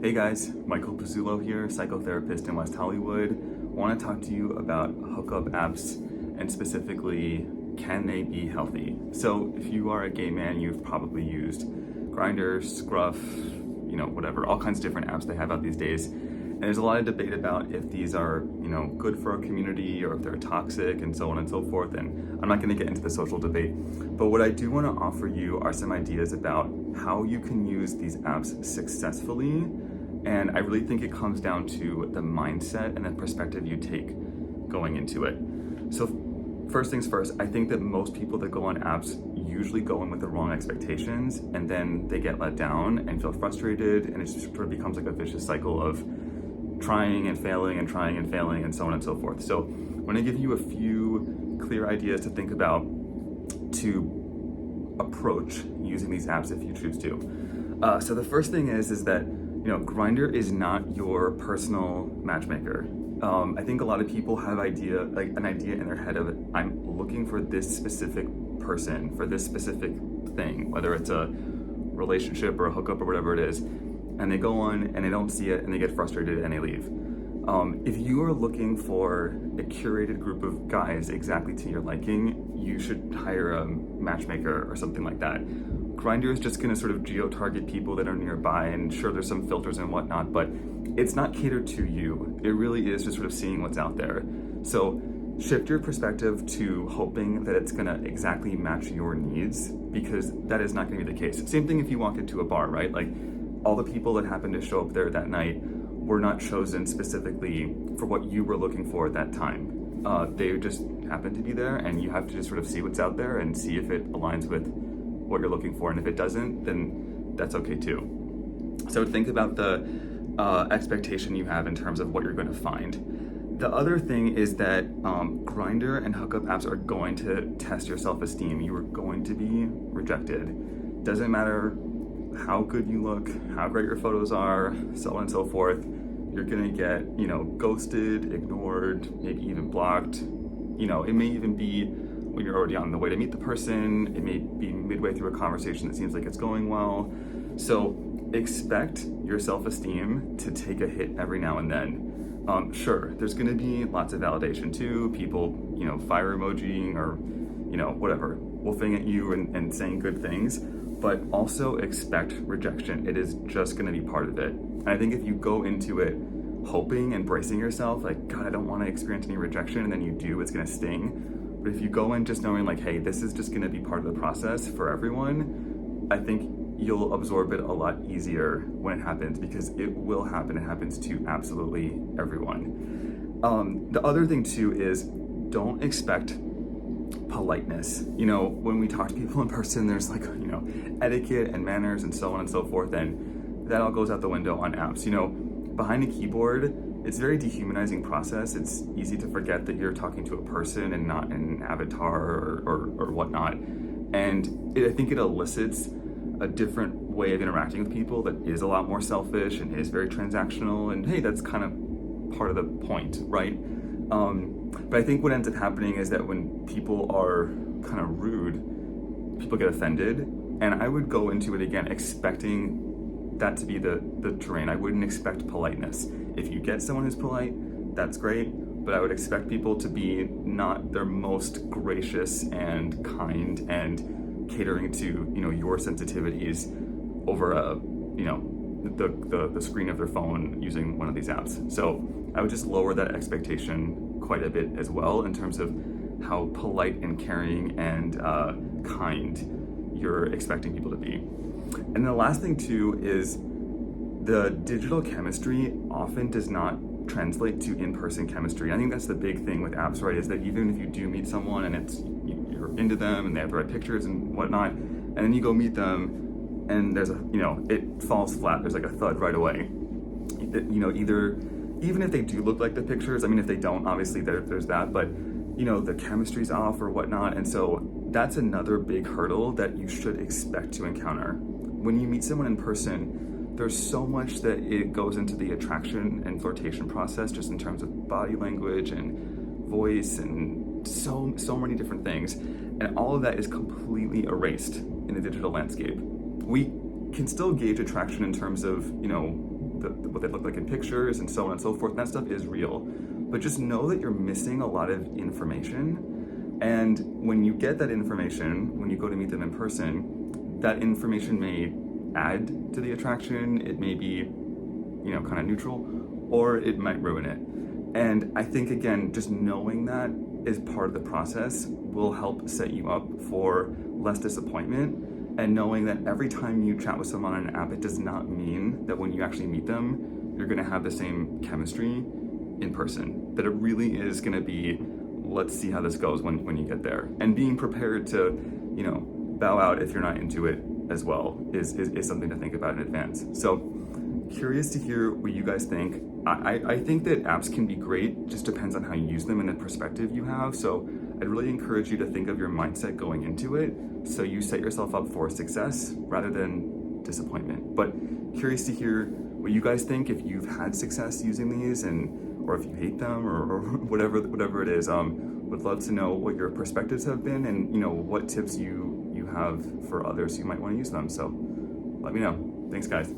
Hey guys, Michael Pizzullo here, psychotherapist in West Hollywood. Want to talk to you about hookup apps and specifically, can they be healthy? So if you are a gay man, you've probably used Grindr, Scruff, whatever, all kinds of different apps they have out these days. And there's a lot of debate about if these are, good for our community or if they're toxic and so on and so forth. And I'm not going to get into the social debate. But what I do want to offer you are some ideas about how you can use these apps successfully. And I really think it comes down to the mindset and the perspective you take going into it. So first things first, I think that most people that go on apps usually go in with the wrong expectations and then they get let down and feel frustrated, and it just sort of becomes like a vicious cycle of trying and failing and trying and failing and so on and so forth. So I'm going to give you a few clear ideas to think about to approach using these apps if you choose to. So the first thing is that Grindr is not your personal matchmaker. I think a lot of people have an idea in their head of, I'm looking for this specific person for this specific thing, whether it's a relationship or a hookup or whatever it is, and they go on and they don't see it and they get frustrated and they leave. If you are looking for a curated group of guys exactly to your liking, you should hire a matchmaker or something like that. Grindr is just going to sort of geo-target people that are nearby, and sure, there's some filters and whatnot, but it's not catered to you. It really is just sort of seeing what's out there. So shift your perspective to hoping that it's going to exactly match your needs, because that is not going to be the case. Same thing if you walk into a bar, right? Like, all the people that happened to show up there that night were not chosen specifically for what you were looking for at that time. They just happened to be there, and you have to just sort of see what's out there and see if it aligns with what you're looking for. And if it doesn't, then that's okay too. So think about the expectation you have in terms of what you're going to find. The other thing is that Grindr and hookup apps are going to test your self-esteem. You are going to be rejected. Doesn't matter how good you look, how great your photos are, so on and so forth. You're gonna get, ghosted, ignored, maybe even blocked. It may even be when you're already on the way to meet the person. It may be midway through a conversation that seems like it's going well. So expect your self-esteem to take a hit every now and then. Sure, there's gonna be lots of validation too. People, fire emojiing or, whatever, woofing at you and saying good things. But also expect rejection. It is just going to be part of it. And I think if you go into it hoping and bracing yourself, like, God, I don't want to experience any rejection, and then you do, it's going to sting. But if you go in just knowing like, hey, this is just going to be part of the process for everyone, I think you'll absorb it a lot easier when it happens, because it will happen. It happens to absolutely everyone. The other thing too is, don't expect politeness. When we talk to people in person, there's etiquette and manners and so on and so forth, and that all goes out the window on apps. Behind a keyboard, it's a very dehumanizing process. It's easy to forget that you're talking to a person and not an avatar or whatnot. And I think it elicits a different way of interacting with people that is a lot more selfish and is very transactional. And hey, that's kind of part of the point, right? But I think what ends up happening is that when people are kind of rude, people get offended. And I would go into it again expecting that to be the terrain. I wouldn't expect politeness. If you get someone who's polite, that's great. But I would expect people to be not their most gracious and kind and catering to, your sensitivities over the screen of their phone using one of these apps. So I would just lower that expectation quite a bit as well, in terms of how polite and caring and kind you're expecting people to be. And the last thing too is the digital chemistry often does not translate to in-person chemistry. I think that's the big thing with apps, right? Is that even if you do meet someone and you're into them and they have the right pictures and whatnot, and then you go meet them and there's it falls flat. There's like a thud right away. Either even if they do look like the pictures, if they don't, obviously there's that, but the chemistry's off or whatnot. And so that's another big hurdle that you should expect to encounter. When you meet someone in person, there's so much that it goes into the attraction and flirtation process, just in terms of body language and voice and so many different things. And all of that is completely erased in the digital landscape. We can still gauge attraction in terms of, what they look like in pictures and so on and so forth. And that stuff is real. But just know that you're missing a lot of information. And when you get that information, when you go to meet them in person, that information may add to the attraction. It may be, kind of neutral, or it might ruin it. And I think, again, just knowing that is part of the process will help set you up for less disappointment. And knowing that every time you chat with someone on an app, it does not mean that when you actually meet them, you're gonna have the same chemistry in person. That it really is gonna be, let's see how this goes when you get there. And being prepared to, bow out if you're not into it as well is something to think about in advance. So curious to hear what you guys think. I think that apps can be great, just depends on how you use them and the perspective you have. So I'd really encourage you to think of your mindset going into it so you set yourself up for success rather than disappointment. But curious to hear what you guys think, if you've had success using these or if you hate them or whatever it is. Would love to know what your perspectives have been and what tips you have for others who might want to use them. So let me know. Thanks, guys.